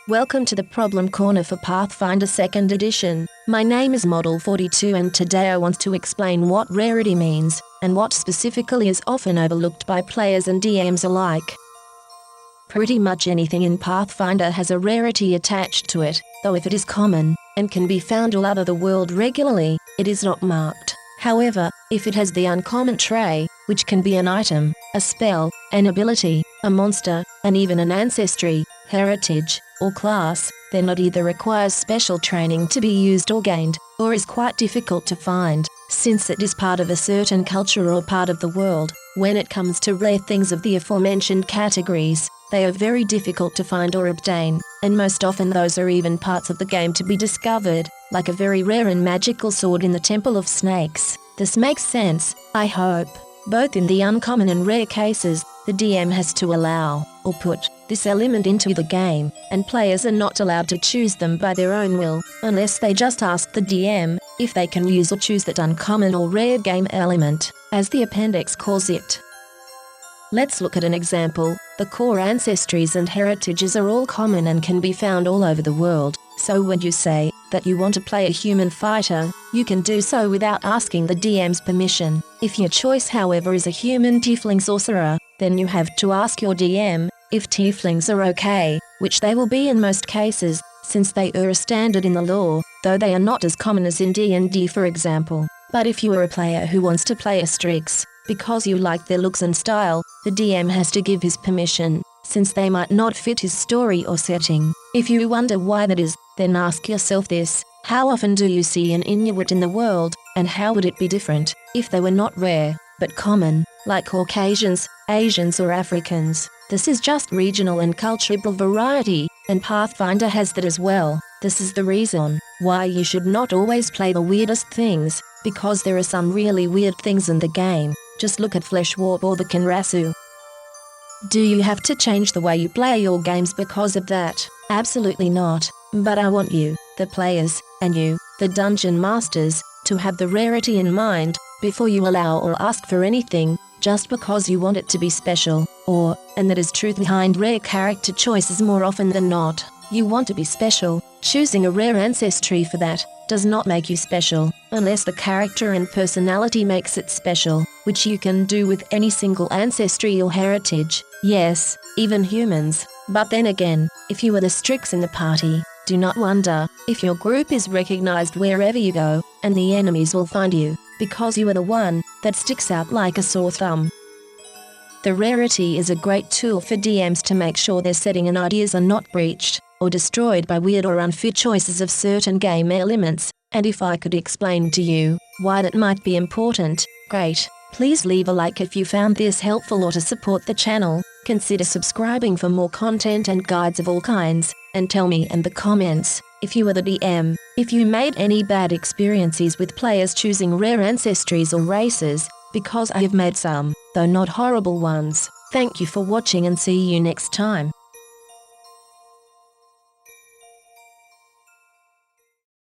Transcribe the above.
Welcome to the Problem Corner for Pathfinder 2nd Edition. My name is Model 42 and today I want to explain what rarity means, and what specifically is often overlooked by players and DMs alike. Pretty much anything in Pathfinder has a rarity attached to it, though if it is common, and can be found all over the world regularly, it is not marked. However, if it has the uncommon trait, which can be an item, a spell, an ability, a monster, and even an ancestry, heritage, or class, then it either requires special training to be used or gained, or is quite difficult to find, since it is part of a certain culture or part of the world. When it comes to rare things of the aforementioned categories, they are very difficult to find or obtain, and most often those are even parts of the game to be discovered, like a very rare and magical sword in the Temple of Snakes. This makes sense, I hope. Both in the uncommon and rare cases, the DM has to allow, or put, this element into the game, and players are not allowed to choose them by their own will, unless they just ask the DM if they can use or choose that uncommon or rare game element, as the appendix calls it. Let's look at an example. The core ancestries and heritages are all common and can be found all over the world, so when you say that you want to play a human fighter, you can do so without asking the DM's permission. If your choice, however, is a human tiefling sorcerer, then you have to ask your DM if tieflings are okay, which they will be in most cases, since they are a standard in the lore, though they are not as common as in D&D for example. But if you are a player who wants to play a Strix, because you like their looks and style, the DM has to give his permission, since they might not fit his story or setting. If you wonder why that is, then ask yourself this: how often do you see an Inuit in the world, and how would it be different if they were not rare, but common, like Caucasians, Asians or Africans? This is just regional and cultural variety, and Pathfinder has that as well. This is the reason why you should not always play the weirdest things, because there are some really weird things in the game. Just look at Flesh Warp or the Kinrasu. Do you have to change the way you play your games because of that? Absolutely not. But I want you, the players, and you, the dungeon masters, to have the rarity in mind before you allow or ask for anything, just because you want it to be special, and that is truth behind rare character choices more often than not. You want to be special. Choosing a rare ancestry for that does not make you special, unless the character and personality makes it special, which you can do with any single ancestry or heritage. Yes, even humans. But then again, if you are the Strix in the party, do not wonder if your group is recognized wherever you go, and the enemies will find you, because you are the one that sticks out like a sore thumb. The rarity is a great tool for DMs to make sure their setting and ideas are not breached or destroyed by weird or unfit choices of certain game elements, and if I could explain to you why that might be important, great. Please leave a like if you found this helpful, or to support the channel, consider subscribing for more content and guides of all kinds, and tell me in the comments if you are the DM, if you made any bad experiences with players choosing rare ancestries or races, because I have made some, though not horrible ones. Thank you for watching and see you next time.